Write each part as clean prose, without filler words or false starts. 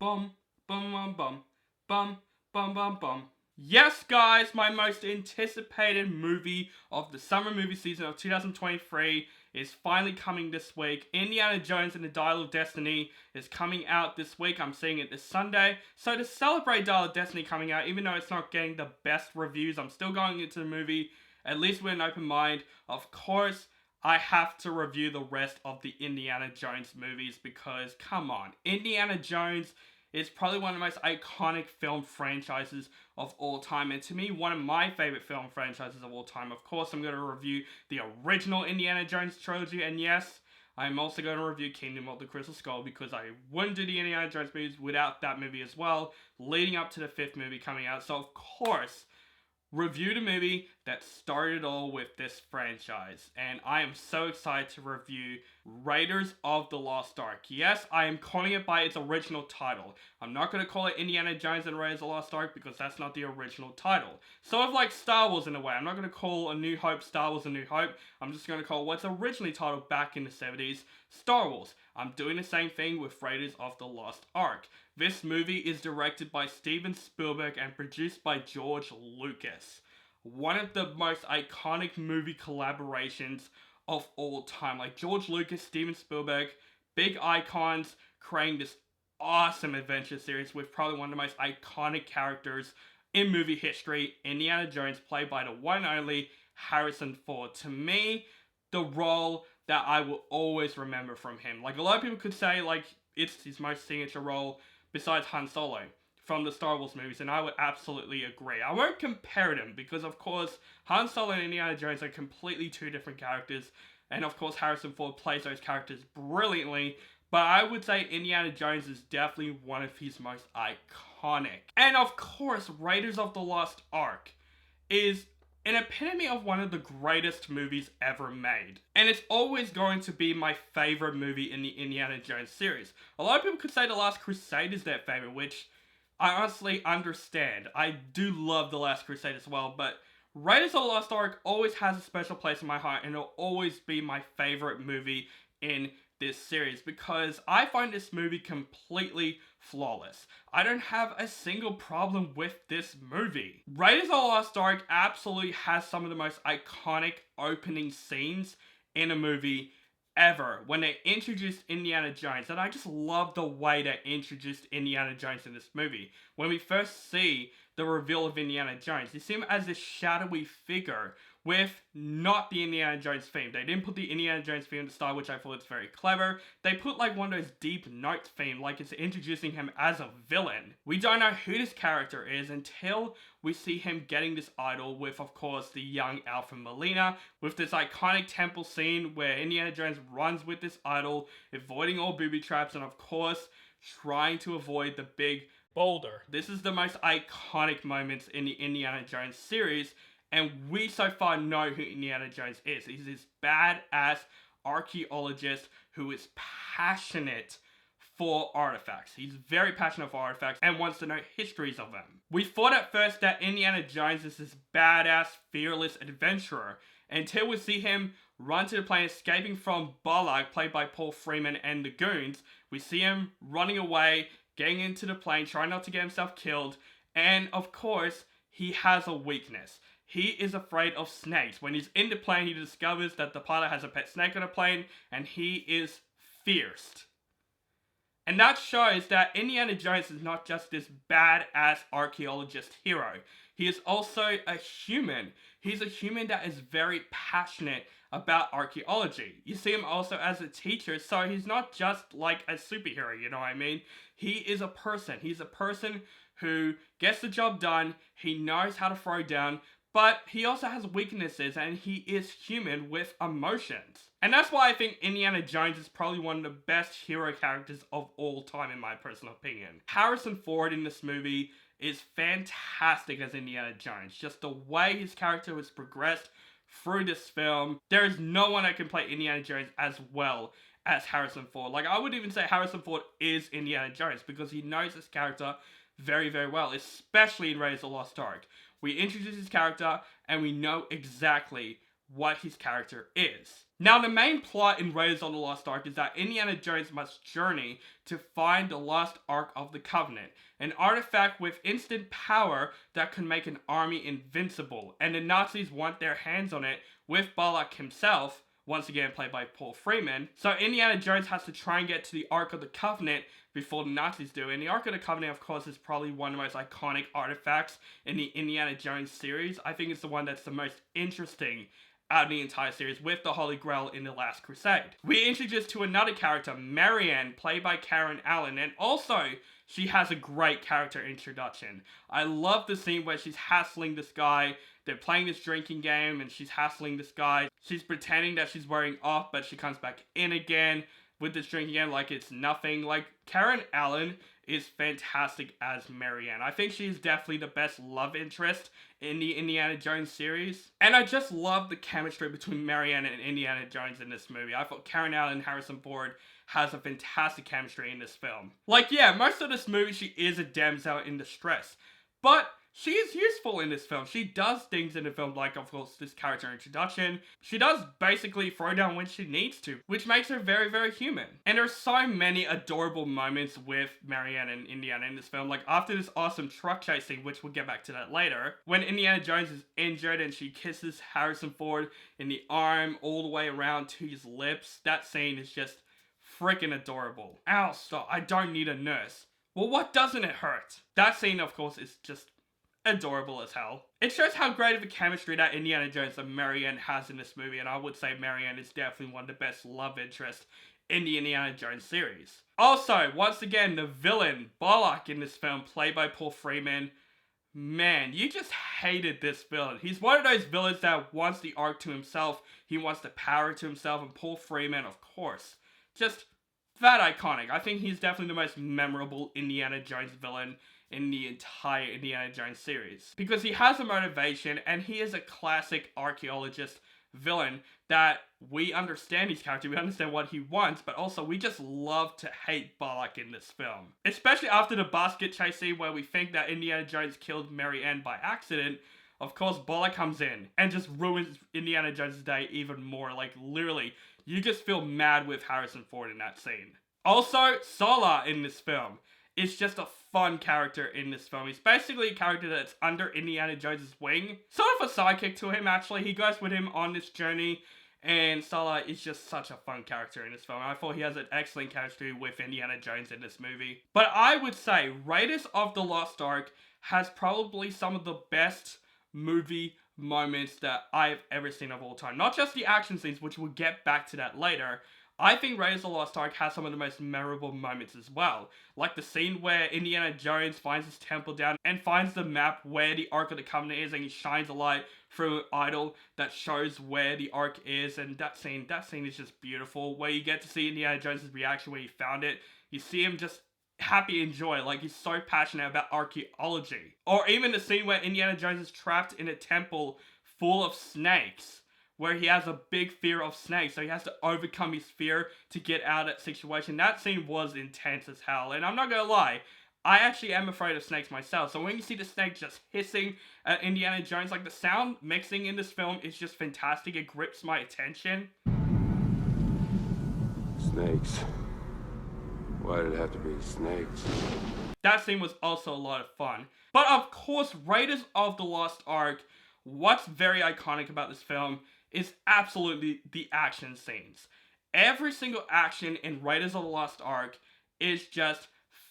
Bum, bum, bum, bum, bum, bum, bum, bum. Yes, guys, my most anticipated movie of the summer movie season of 2023 is finally coming this week. Indiana Jones and the Dial of Destiny is coming out this week. I'm seeing it this Sunday. So to celebrate Dial of Destiny coming out, even though it's not getting the best reviews, I'm still going into the movie, at least with an open mind. Of course, I have to review the rest of the Indiana Jones movies because, come on, Indiana Jones is probably one of the most iconic film franchises of all time, and to me, one of my favorite film franchises of all time. Of course, I'm going to review the original Indiana Jones trilogy, and yes, I'm also going to review Kingdom of the Crystal Skull because I wouldn't do the Indiana Jones movies without that movie as well, leading up to the 5th movie coming out. So, of course, review the movie that started it all with this franchise. And I am so excited to review Raiders of the Lost Ark. Yes, I am calling it by its original title. I'm not going to call it Indiana Jones and Raiders of the Lost Ark because that's not the original title. Sort of like Star Wars in a way. I'm not going to call A New Hope Star Wars A New Hope. I'm just going to call what's originally titled back in the 70s Star Wars. I'm doing the same thing with Raiders of the Lost Ark. This movie is directed by Steven Spielberg and produced by George Lucas. One of the most iconic movie collaborations of all time. Like George Lucas, Steven Spielberg, big icons creating this awesome adventure series with probably one of the most iconic characters in movie history, Indiana Jones, played by the one and only Harrison Ford. To me, the role that I will always remember from him. Like a lot of people could say like it's his most signature role besides Han Solo from the Star Wars movies, and I would absolutely agree. I won't compare them because, of course, Han Solo and Indiana Jones are completely two different characters, and of course, Harrison Ford plays those characters brilliantly, but I would say Indiana Jones is definitely one of his most iconic. And of course, Raiders of the Lost Ark is an epitome of one of the greatest movies ever made. And it's always going to be my favorite movie in the Indiana Jones series. A lot of people could say The Last Crusade is their favorite, which I honestly understand. I do love The Last Crusade as well, but Raiders of the Lost Ark always has a special place in my heart, and it'll always be my favorite movie in this series because I find this movie completely flawless. I don't have a single problem with this movie. Raiders of the Lost Ark absolutely has some of the most iconic opening scenes in a movie ever when they introduced Indiana Jones, and I just love the way they introduced Indiana Jones in this movie. When we first see the reveal of Indiana Jones, you see him as this shadowy figure with not the Indiana Jones theme. They didn't put the Indiana Jones theme at the start, which I thought was very clever. They put like one of those deep notes theme, like it's introducing him as a villain. We don't know who this character is until we see him getting this idol with, of course, the young Alfred Molina, with this iconic temple scene where Indiana Jones runs with this idol, avoiding all booby traps, and of course, trying to avoid the big boulder. This is the most iconic moments in the Indiana Jones series, and we so far know who Indiana Jones is. He's this badass archaeologist who is passionate for artifacts. He's very passionate for artifacts and wants to know histories of them. We thought at first that Indiana Jones is this badass, fearless adventurer until we see him run to the plane escaping from Bollock, played by Paul Freeman and the goons. We see him running away, getting into the plane, trying not to get himself killed, and of course, he has a weakness. He is afraid of snakes. When he's in the plane, he discovers that the pilot has a pet snake on the plane, and he is fierce. And that shows that Indiana Jones is not just this badass archaeologist hero. He is also a human. He's a human that is very passionate about archaeology. You see him also as a teacher, so he's not just like a superhero, you know what I mean? He is a person. He's a person who gets the job done, he knows how to throw down, but he also has weaknesses and he is human with emotions. And that's why I think Indiana Jones is probably one of the best hero characters of all time in my personal opinion. Harrison Ford in this movie is fantastic as Indiana Jones. Just the way his character was progressed through this film. There is no one that can play Indiana Jones as well as Harrison Ford. Like, I would even say Harrison Ford is Indiana Jones because he knows his character very, very well, especially in Raiders of the Lost Ark. We introduce his character and we know exactly what his character is. Now, the main plot in Raiders of the Lost Ark is that Indiana Jones must journey to find the Lost Ark of the Covenant, an artifact with instant power that can make an army invincible, and the Nazis want their hands on it with Balak himself, once again played by Paul Freeman. So Indiana Jones has to try and get to the Ark of the Covenant before the Nazis do. And the Ark of the Covenant, of course, is probably one of the most iconic artifacts in the Indiana Jones series. I think it's the one that's the most interesting out of the entire series, with the Holy Grail in The Last Crusade. We're introduced to another character, Marianne, played by Karen Allen, and also she has a great character introduction. I love the scene where she's hassling this guy. They're playing this drinking game and she's hassling this guy. She's pretending that she's wearing off, but she comes back in again with this drinking game like it's nothing. Like, Karen Allen is fantastic as Marianne. I think she's definitely the best love interest in the Indiana Jones series. And I just love the chemistry between Marianne and Indiana Jones in this movie. I thought Karen Allen and Harrison Ford has a fantastic chemistry in this film. Like, yeah, most of this movie she is a damsel in distress, but she is useful in this film. She does things in the film, like, of course, this character introduction. She does basically throw down when she needs to, which makes her very, very human. And there's so many adorable moments with Marianne and Indiana in this film. Like, after this awesome truck chase scene, which we'll get back to that later, when Indiana Jones is injured and she kisses Harrison Ford in the arm all the way around to his lips, that scene is just freaking adorable. Ow, stop. I don't need a nurse. Well, what doesn't it hurt? That scene, of course, is just adorable as hell. It shows how great of a chemistry that Indiana Jones and Marianne has in this movie, and I would say Marianne is definitely one of the best love interests in the Indiana Jones series. Also, once again, the villain, Balak, in this film, played by Paul Freeman. Man, you just hated this villain. He's one of those villains that wants the Ark to himself, he wants the power to himself, and Paul Freeman, of course, just that iconic. I think he's definitely the most memorable Indiana Jones villain in the entire Indiana Jones series, because he has a motivation and he is a classic archaeologist villain that we understand his character, we understand what he wants, but also we just love to hate Balak in this film. Especially after the basket chase scene where we think that Indiana Jones killed Marianne by accident. Of course, Balak comes in and just ruins Indiana Jones' day even more. Like, literally, you just feel mad with Harrison Ford in that scene. Also, Solar in this film is just a fun character in this film. He's basically a character that's under Indiana Jones' wing. Sort of a sidekick to him, actually. He goes with him on this journey, and Solar is just such a fun character in this film. I thought he has an excellent chemistry with Indiana Jones in this movie. But I would say Raiders of the Lost Ark has probably some of the best movie moments that I've ever seen of all time. Not just the action scenes, which we'll get back to that later. I think Raiders of the Lost Ark has some of the most memorable moments as well. Like the scene where Indiana Jones finds his temple down and finds the map where the Ark of the Covenant is, and he shines a light through an idol that shows where the Ark is, and that scene is just beautiful, where you get to see Indiana Jones' reaction when he found it. You see him just happy and joy, like he's so passionate about archaeology. Or even the scene where Indiana Jones is trapped in a temple full of snakes, where he has a big fear of snakes, so he has to overcome his fear to get out of that situation. That scene was intense as hell, and I'm not gonna lie, I actually am afraid of snakes myself, so when you see the snake just hissing at Indiana Jones, like the sound mixing in this film is just fantastic. It grips my attention. Snakes. Why did it have to be snakes? That scene was also a lot of fun. But of course, Raiders of the Lost Ark, what's very iconic about this film is absolutely the action scenes. Every single action in Raiders of the Lost Ark is just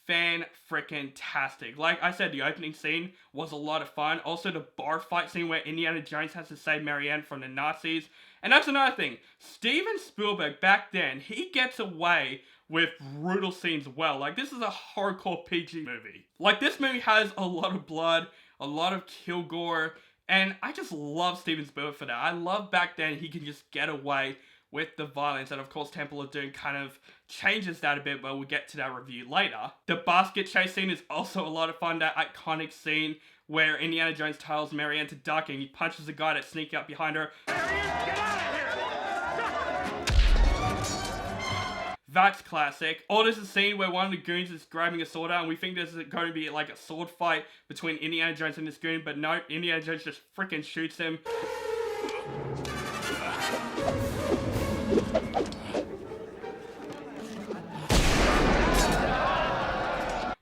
fan-frickin-tastic. Like I said, the opening scene was a lot of fun. Also, the bar fight scene where Indiana Jones has to save Marianne from the Nazis. And that's another thing. Steven Spielberg, back then, he gets away with brutal scenes well. Like, this is a hardcore PG movie. Like, this movie has a lot of blood, a lot of kill gore, and I just love Steven Spielberg for that. I love back then he can just get away with the violence, and of course Temple of Doom kind of changes that a bit, but we'll get to that review later. The basket chase scene is also a lot of fun, that iconic scene where Indiana Jones tells Marianne to duck and he punches the guy that's sneaking up behind her. Marianne, get out of here! That's classic. Or there's a scene where one of the goons is grabbing a sword out and we think there's going to be like a sword fight between Indiana Jones and this goon, but no, Indiana Jones just freaking shoots him.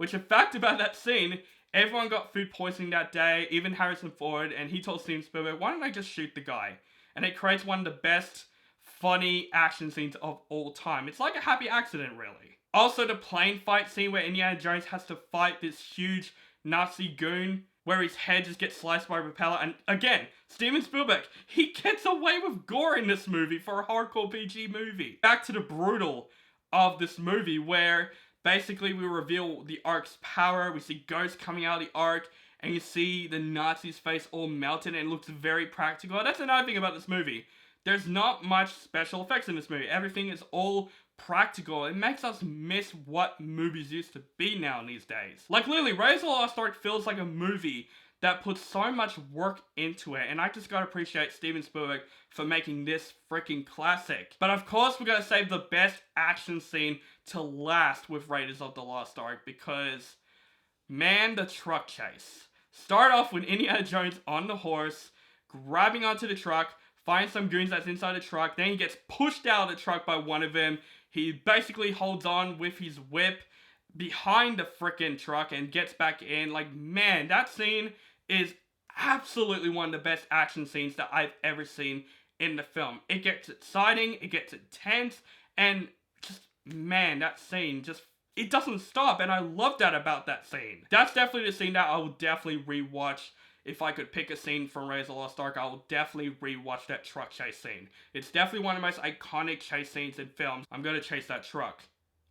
Which, a fact about that scene, everyone got food poisoning that day, even Harrison Ford, and he told Steven Spielberg, why don't I just shoot the guy? And it creates one of the best funny action scenes of all time. It's like a happy accident, really. Also, the plane fight scene where Indiana Jones has to fight this huge Nazi goon, where his head just gets sliced by a propeller. And again, Steven Spielberg, he gets away with gore in this movie for a hardcore PG movie. Back to the brutal of this movie, where basically we reveal the Ark's power. We see ghosts coming out of the Ark, and you see the Nazi's face all melted, and it looks very practical. That's another thing about this movie. There's not much special effects in this movie. Everything is all practical. It makes us miss what movies used to be now these days. Like literally, Raiders of the Lost Ark feels like a movie that puts so much work into it, and I just gotta appreciate Steven Spielberg for making this freaking classic. But of course, we gotta save the best action scene to last with Raiders of the Lost Ark, because, man, the truck chase. Start off with Indiana Jones on the horse, grabbing onto the truck, finds some goons that's inside the truck, then he gets pushed out of the truck by one of them. He basically holds on with his whip behind the frickin' truck and gets back in. Like, man, that scene is absolutely one of the best action scenes that I've ever seen in the film. It gets exciting, it gets intense, and just, man, that scene just, it doesn't stop, and I love that about that scene. That's definitely the scene that I will definitely rewatch. If I could pick a scene from Raiders of the Lost Ark, I will definitely rewatch that truck chase scene. It's definitely one of the most iconic chase scenes in films. I'm gonna chase that truck.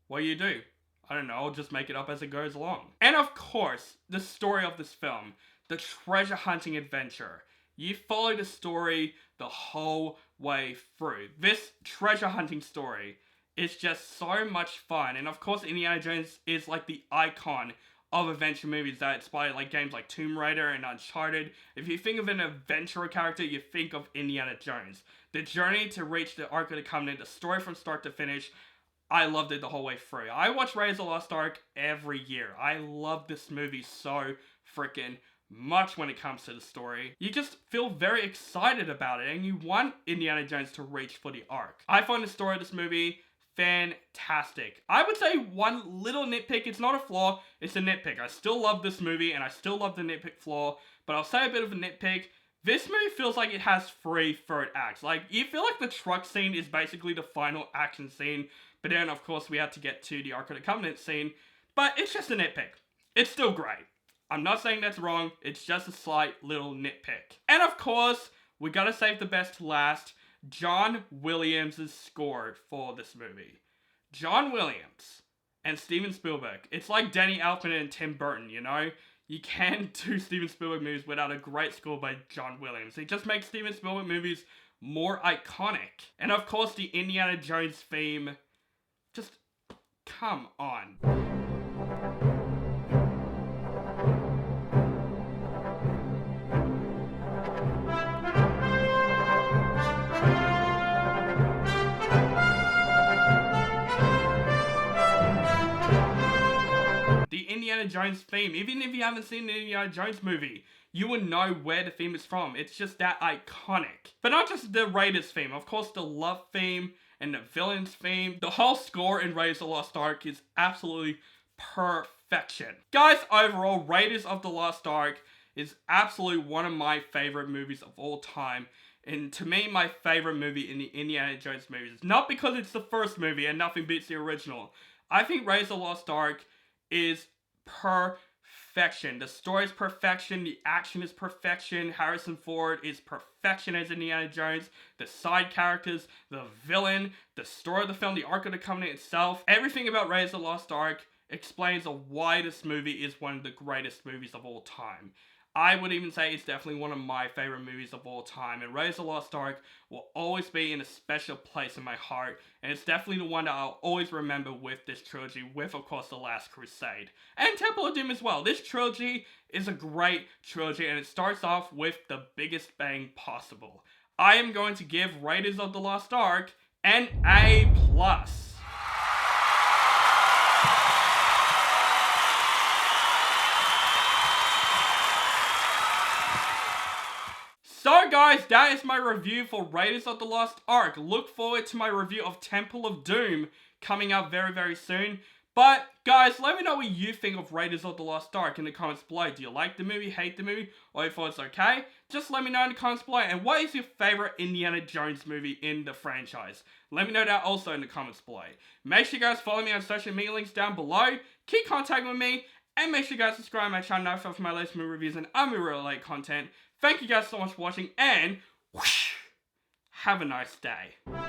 What do? I don't know, I'll just make it up as it goes along. And of course, the story of this film, the treasure hunting adventure. You follow the story the whole way through. This treasure hunting story is just so much fun. And of course, Indiana Jones is like the icon of adventure movies that inspire like games like Tomb Raider and Uncharted. If you think of an adventurer character, you think of Indiana Jones. The journey to reach the Ark of the Covenant, the story from start to finish, I loved it the whole way through. I watch Raiders of the Lost Ark every year. I love this movie so freaking much when it comes to the story. You just feel very excited about it, and you want Indiana Jones to reach for the Ark. I find the story of this movie fantastic. I would say one little nitpick, it's not a flaw, it's a nitpick. I still love this movie, and I still love the nitpick flaw, but I'll say a bit of a nitpick. This movie feels like it has 3 third acts. Like, you feel like the truck scene is basically the final action scene, but then, of course, we have to get to the Ark of the Covenant scene, but it's just a nitpick. It's still great. I'm not saying that's wrong, it's just a slight little nitpick. And of course, we gotta save the best to last. John Williams' score for this movie. John Williams and Steven Spielberg. It's like Danny Elfman and Tim Burton, you know? You can't do Steven Spielberg movies without a great score by John Williams. It just makes Steven Spielberg movies more iconic. And of course, the Indiana Jones theme. Just, come on. Indiana Jones theme. Even if you haven't seen the Indiana Jones movie, you will know where the theme is from. It's just that iconic. But not just the Raiders theme, of course the love theme and the villains theme. The whole score in Raiders of the Lost Ark is absolutely perfection. Guys, overall, Raiders of the Lost Ark is absolutely one of my favorite movies of all time. And to me, my favorite movie in the Indiana Jones movies. Not because it's the first movie and nothing beats the original. I think Raiders of the Lost Ark is perfection. The story is perfection. The action is perfection. Harrison Ford is perfection as Indiana Jones. The side characters, the villain, the story of the film, the Ark of the Covenant itself. Everything about Raiders of the Lost Ark explains why this movie is one of the greatest movies of all time. I would even say it's definitely one of my favorite movies of all time, and Raiders of the Lost Ark will always be in a special place in my heart, and it's definitely the one that I'll always remember with this trilogy, with of course The Last Crusade, and Temple of Doom as well. This trilogy is a great trilogy, and it starts off with the biggest bang possible. I am going to give Raiders of the Lost Ark an A+. So guys, that is my review for Raiders of the Lost Ark. Look forward to my review of Temple of Doom coming up very, very soon. But, guys, let me know what you think of Raiders of the Lost Ark in the comments below. Do you like the movie, hate the movie, or you thought it's okay? Just let me know in the comments below. And what is your favorite Indiana Jones movie in the franchise? Let me know that also in the comments below. Make sure you guys follow me on social media links down below. Keep contacting with me. And make sure you guys subscribe to my channel for my latest movie reviews and other related content. Thank you guys so much for watching. And whoosh, have a nice day.